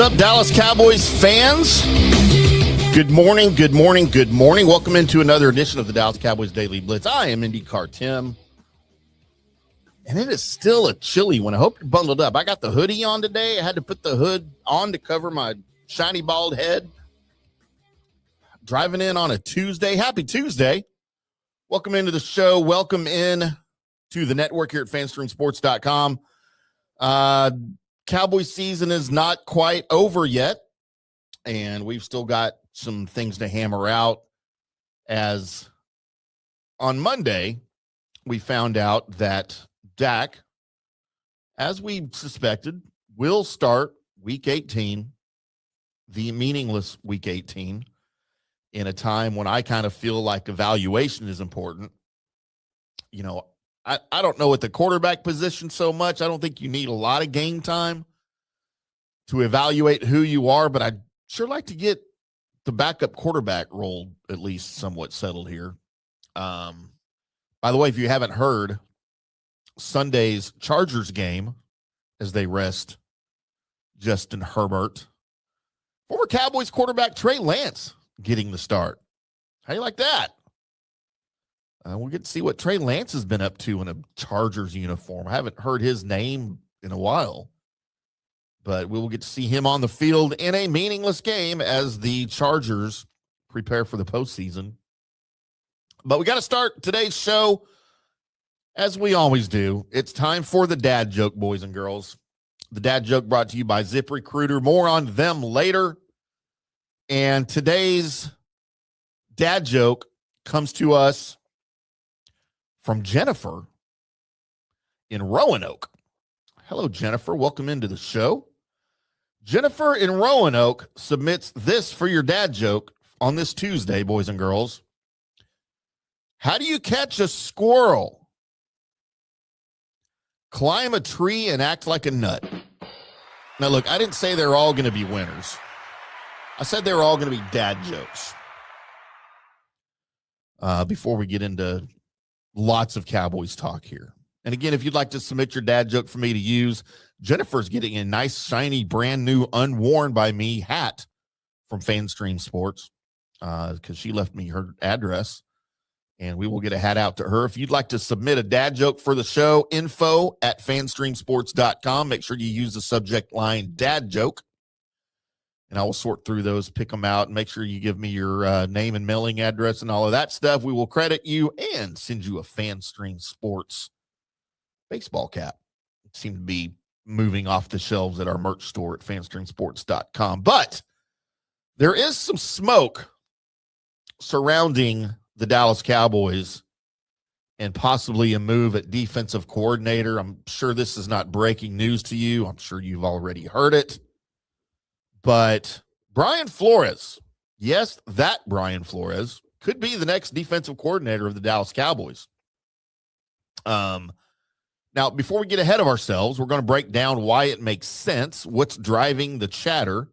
up, Dallas Cowboys fans? Good morning, good morning, good morning. Welcome into another edition of the Dallas Cowboys Daily Blitz. I am IndyCar Tim, and it is still a chilly one. I hope you're bundled up. I got the hoodie on today. I had to put the hood on to cover my shiny bald head. Driving in on a Tuesday. Happy Tuesday. Welcome into the show. Welcome in to the network here at fanstreamsports.com. Cowboys season is not quite over yet, and we've still got some things to hammer out. As on Monday, we found out that Dak, as we suspected, will start Week 18, the meaningless Week 18, in a time when I kind of feel like evaluation is important. You know, I don't know at the quarterback position so much. I don't think you need a lot of game time to evaluate who you are, but I'd sure like to get the backup quarterback role at least somewhat settled here. By the way, if you haven't heard, Sunday's Chargers game, as they rest Justin Herbert, former Cowboys quarterback Trey Lance getting the start. How do you like that? We'll get to see what Trey Lance has been up to in a Chargers uniform. I haven't heard his name in a while, but we will get to see him on the field in a meaningless game as the Chargers prepare for the postseason. But we got to start today's show as we always do. It's time for the dad joke, boys and girls. The dad joke brought to you by ZipRecruiter. More on them later. And today's dad joke comes to us from Jennifer in Roanoke. Hello, Jennifer. Welcome into the show. Jennifer in Roanoke submits this for your dad joke on this Tuesday, boys and girls. How do you catch a squirrel? Climb a tree and act like a nut. Now, look, I didn't say they're all going to be winners. I said they were all going to be dad jokes. Before we get into lots of Cowboys talk here. And again, if you'd like to submit your dad joke for me to use, Jennifer's getting a nice, shiny, brand new, unworn by me hat from FanStream Sports because she left me her address, and we will get a hat out to her. If you'd like to submit a dad joke for the show, info@fanstreamsports.com. Make sure you use the subject line dad joke, and I will sort through those, pick them out, and make sure you give me your name and mailing address and all of that stuff. We will credit you and send you a FanStream Sports baseball cap. It seemed to be moving off the shelves at our merch store at fanstreamsports.com. But there is some smoke surrounding the Dallas Cowboys and possibly a move at defensive coordinator. I'm sure this is not breaking news to you. I'm sure you've already heard it. But Brian Flores, yes, that Brian Flores, could be the next defensive coordinator of the Dallas Cowboys. Now, before we get ahead of ourselves, we're going to break down why it makes sense, what's driving the chatter,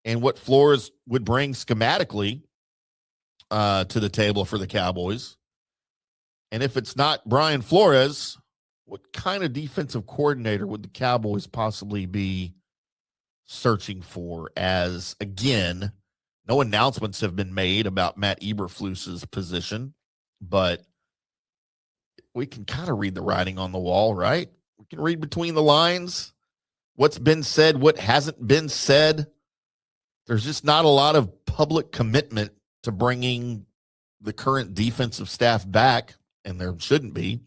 and what Flores would bring schematically to the table for the Cowboys. And if it's not Brian Flores, what kind of defensive coordinator would the Cowboys possibly be searching for? As, again, no announcements have been made about Matt Eberflus's position, but we can kind of read the writing on the wall, right? We can read between the lines what's been said, what hasn't been said. There's just not a lot of public commitment to bringing the current defensive staff back, and there shouldn't be.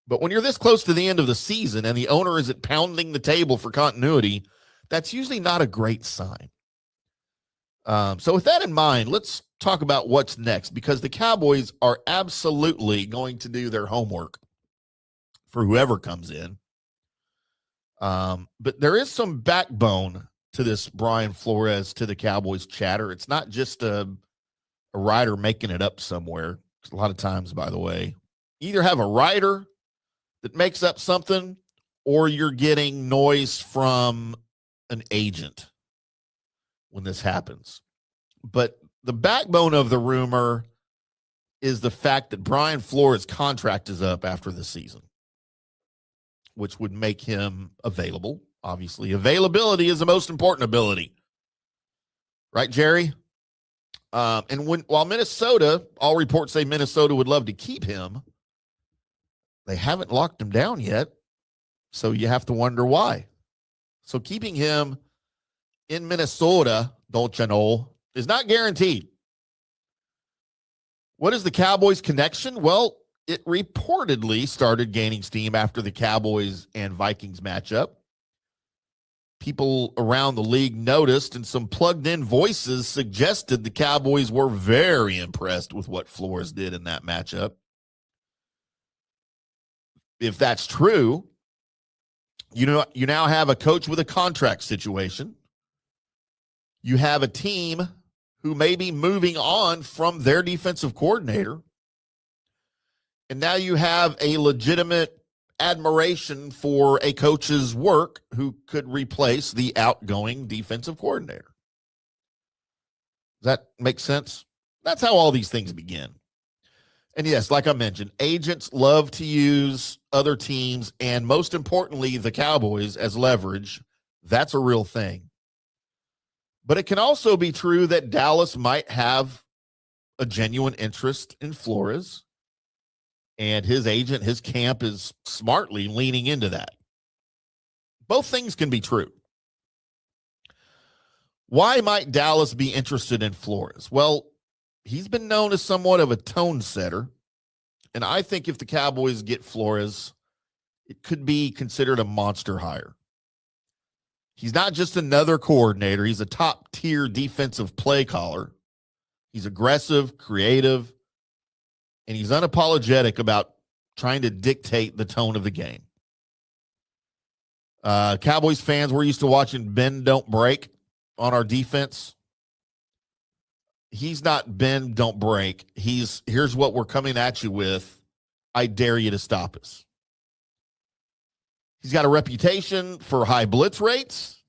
But when you're this close to the end of the season and the owner isn't pounding the table for continuity, that's usually not a great sign. So with that in mind, let's talk about what's next, because the Cowboys are absolutely going to do their homework for whoever comes in. But there is some backbone to this Brian Flores to the Cowboys chatter. It's not just a writer making it up somewhere. A lot of times, by the way, you either have a writer that makes up something, or you're getting noise from an agent when this happens. But the backbone of the rumor is the fact that Brian Flores' contract is up after the season, which would make him available Obviously, availability is the most important ability. Right, Jerry? While Minnesota, all reports say Minnesota would love to keep him, they haven't locked him down yet. So you have to wonder why. So keeping him in Minnesota, don't you know, is not guaranteed. What is the Cowboys connection? Well, it reportedly started gaining steam after the Cowboys and Vikings matchup. People around the league noticed, and some plugged-in voices suggested the Cowboys were very impressed with what Flores did in that matchup. If that's true, you now have a coach with a contract situation. You have a team who may be moving on from their defensive coordinator. And now you have a legitimate admiration for a coach's work who could replace the outgoing defensive coordinator. Does that make sense? That's how all these things begin. And yes, like I mentioned, agents love to use other teams and, most importantly, the Cowboys as leverage. That's a real thing. But it can also be true that Dallas might have a genuine interest in Flores, and his agent, his camp, is smartly leaning into that. Both things can be true. Why might Dallas be interested in Flores? Well, he's been known as somewhat of a tone setter, and I think if the Cowboys get Flores, it could be considered a monster hire. He's not just another coordinator. He's a top-tier defensive play caller. He's aggressive, creative, and he's unapologetic about trying to dictate the tone of the game. Cowboys fans, we're used to watching bend, don't break on our defense. He's not bend, don't break. Here's what we're coming at you with. I dare you to stop us. He's got a reputation for high blitz rates,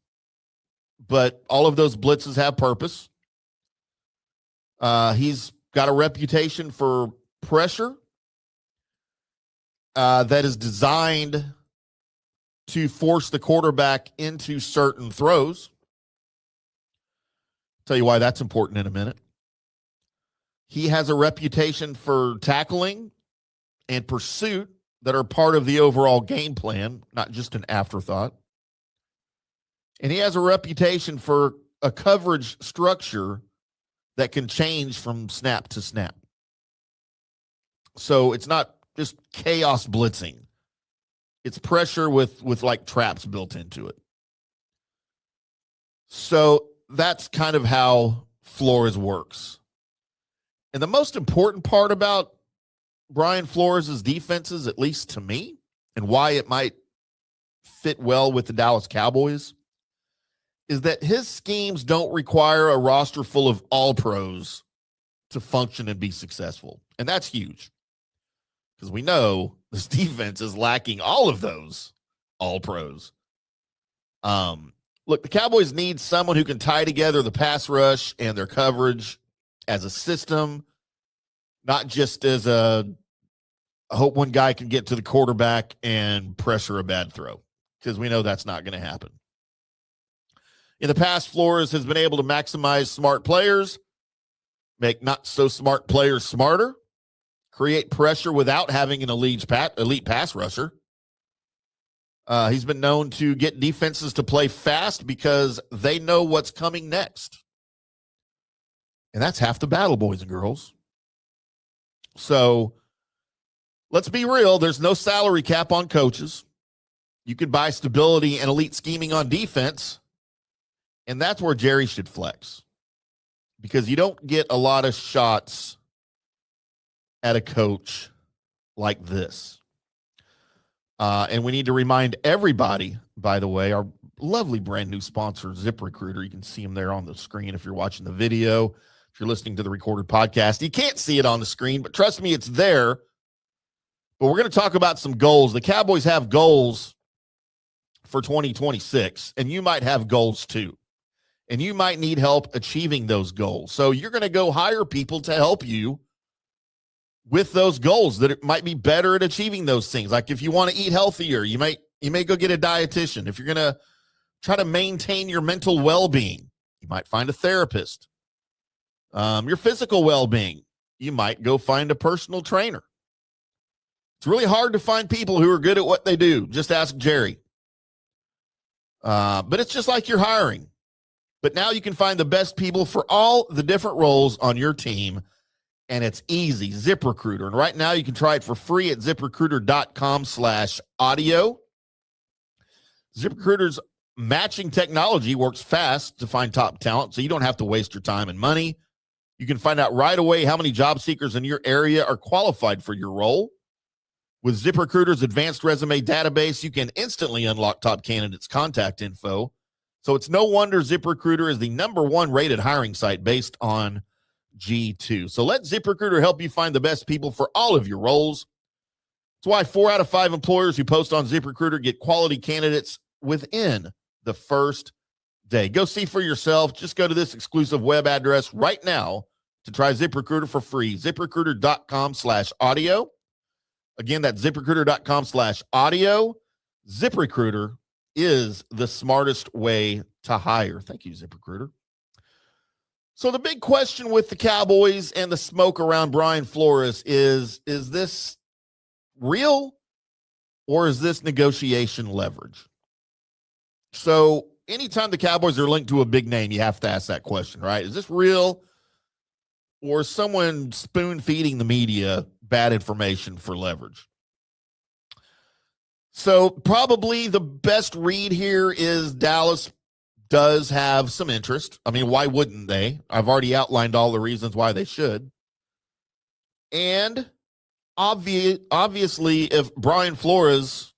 but all of those blitzes have purpose. He's got a reputation for pressure that is designed to force the quarterback into certain throws. Tell you why that's important in a minute. He has a reputation for tackling and pursuit that are part of the overall game plan, not just an afterthought. And he has a reputation for a coverage structure that can change from snap to snap. So it's not just chaos blitzing. It's pressure with like traps built into it. So that's kind of how Flores works. And the most important part about Brian Flores' defenses, at least to me, and why it might fit well with the Dallas Cowboys, is that his schemes don't require a roster full of all-pros to function and be successful. And that's huge, because we know this defense is lacking all of those all-pros. Look, the Cowboys need someone who can tie together the pass rush and their coverage as a system, not just as I hope one guy can get to the quarterback and pressure a bad throw, because we know that's not going to happen. In the past, Flores has been able to maximize smart players, make not so smart players smarter, create pressure without having an elite pass rusher. He's been known to get defenses to play fast because they know what's coming next. And that's half the battle, boys and girls. So let's be real. There's no salary cap on coaches. You could buy stability and elite scheming on defense. And that's where Jerry should flex, because you don't get a lot of shots at a coach like this. And we need to remind everybody, by the way, our lovely brand new sponsor, ZipRecruiter. You can see them there on the screen if you're watching the video. If you're listening to the recorded podcast, you can't see it on the screen, but trust me, it's there. But we're going to talk about some goals. The Cowboys have goals for 2026, and you might have goals too. And you might need help achieving those goals. So you're going to go hire people to help you with those goals that it might be better at achieving those things. Like if you want to eat healthier, you may go get a dietitian. If you're going to try to maintain your mental well-being. You might find a therapist. Your physical well-being, you might go find a personal trainer. It's really hard to find people who are good at what they do. Just ask Jerry. But it's just like you're hiring. But now you can find the best people for all the different roles on your team, and it's easy. ZipRecruiter. And right now you can try it for free at ZipRecruiter.com/audio. ZipRecruiter's matching technology works fast to find top talent, so you don't have to waste your time and money. You can find out right away how many job seekers in your area are qualified for your role. With ZipRecruiter's advanced resume database, you can instantly unlock top candidates' contact info. So it's no wonder ZipRecruiter is the #1 rated hiring site based on G2. So let ZipRecruiter help you find the best people for all of your roles. That's why 4 out of 5 employers who post on ZipRecruiter get quality candidates within the first day. Go see for yourself. Just go to this exclusive web address right now to try ZipRecruiter for free. ZipRecruiter.com/audio. Again, that's ZipRecruiter.com/audio. ZipRecruiter is the smartest way to hire. Thank you, ZipRecruiter. So the big question with the Cowboys and the smoke around Brian Flores is this real or is this negotiation leverage? So anytime the Cowboys are linked to a big name, you have to ask that question, right? Is this real or is someone spoon-feeding the media bad information for leverage? So probably the best read here is Dallas does have some interest. I mean, why wouldn't they? I've already outlined all the reasons why they should. And obviously, if Brian Flores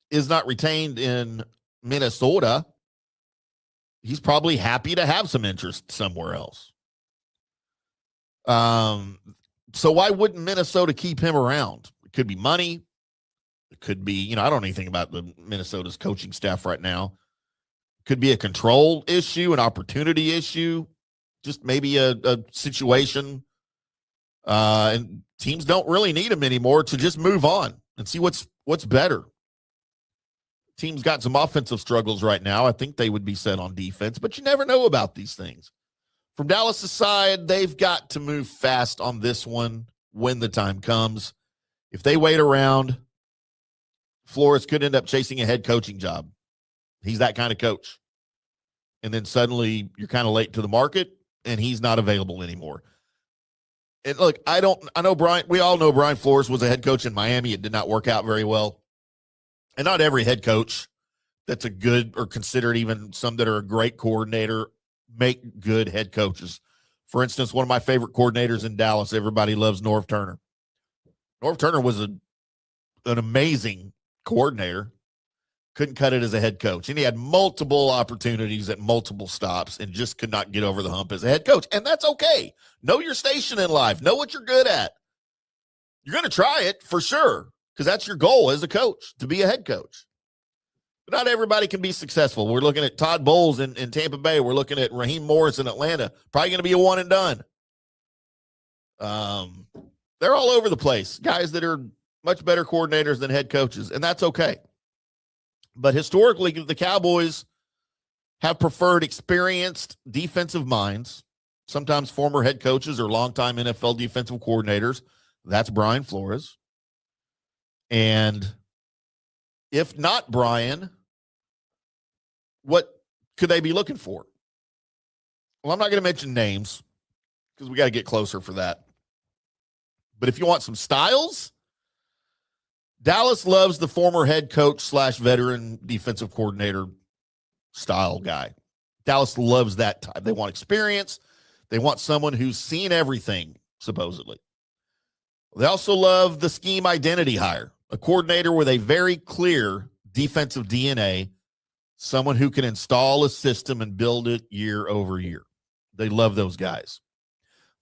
is not retained in Minnesota, he's probably happy to have some interest somewhere else. So why wouldn't Minnesota keep him around? It could be money. It could be, I don't know anything about the Minnesota's coaching staff right now. It could be a control issue, an opportunity issue, just maybe a situation. And teams don't really need him anymore to just move on and see what's better. Team's got some offensive struggles right now. I think they would be set on defense, but you never know about these things. From Dallas' side, they've got to move fast on this one when the time comes. If they wait around, Flores could end up chasing a head coaching job. He's that kind of coach. And then suddenly you're kind of late to the market and he's not available anymore. And look, we all know Brian Flores was a head coach in Miami. It did not work out very well. And not every head coach that's a good or considered even some that are a great coordinator make good head coaches. For instance, one of my favorite coordinators in Dallas, everybody loves Norv Turner. Norv Turner was an amazing coordinator, couldn't cut it as a head coach. And he had multiple opportunities at multiple stops and just could not get over the hump as a head coach. And that's okay. Know your station in life. Know what you're good at. You're going to try it for sure because that's your goal as a coach, to be a head coach. But not everybody can be successful. We're looking at Todd Bowles in Tampa Bay. We're looking at Raheem Morris in Atlanta. Probably going to be a one and done. They're all over the place. Guys that are much better coordinators than head coaches, and that's okay. But historically, the Cowboys have preferred experienced defensive minds, sometimes former head coaches or longtime NFL defensive coordinators. That's Brian Flores. And if not Brian, what could they be looking for? Well, I'm not going to mention names because we got to get closer for that. But if you want some styles, Dallas loves the former head coach / veteran defensive coordinator style guy. Dallas loves that type. They want experience. They want someone who's seen everything, supposedly. They also love the scheme identity hire, a coordinator with a very clear defensive DNA, someone who can install a system and build it year over year. They love those guys.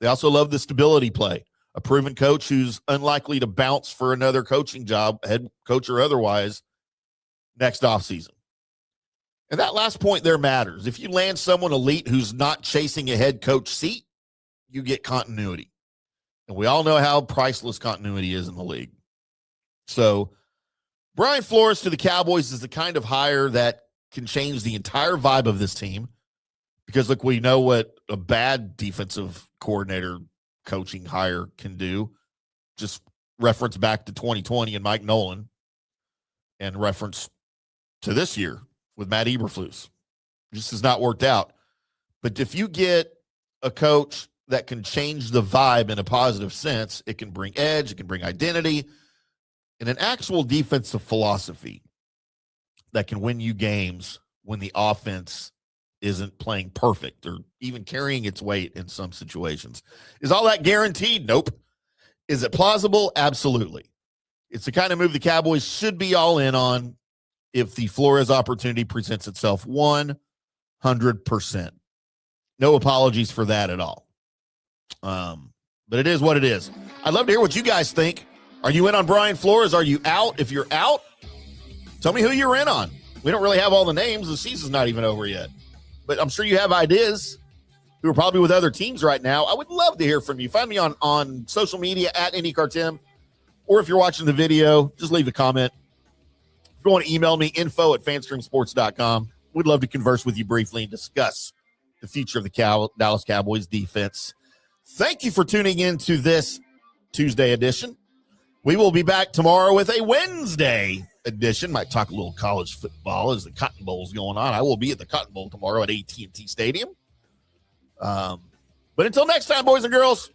They also love the stability play, a proven coach who's unlikely to bounce for another coaching job, head coach or otherwise, next offseason. And that last point there matters. If you land someone elite who's not chasing a head coach seat, you get continuity. And we all know how priceless continuity is in the league. So Brian Flores to the Cowboys is the kind of hire that can change the entire vibe of this team. Because, look, we know what a bad defensive coordinator coaching hire can do. Just reference back to 2020 and Mike Nolan, and reference to this year with Matt Eberflus. Just has not worked out. But if you get a coach that can change the vibe in a positive sense, it can bring edge, it can bring identity, and an actual defensive philosophy that can win you games when the offense isn't playing perfect or even carrying its weight in some situations. Is all that guaranteed? Nope. Is it plausible? Absolutely. It's the kind of move the Cowboys should be all in on if the Flores opportunity presents itself 100%. No apologies for that at all. But it is what it is. I'd love to hear what you guys think. Are you in on Brian Flores? Are you out? If you're out, tell me who you're in on. We don't really have all the names. The season's not even over yet. But I'm sure you have ideas who are probably with other teams right now. I would love to hear from you. Find me on social media at IndyCarTim, or if you're watching the video, just leave a comment. If you want to email me, info@fanstreamsports.com. We'd love to converse with you briefly and discuss the future of the Dallas Cowboys defense. Thank you for tuning in to this Tuesday edition. We will be back tomorrow with a Wednesday edition. Might talk a little college football as the Cotton Bowl is going on. I will be at the Cotton Bowl tomorrow at AT&T Stadium. But until next time, boys and girls,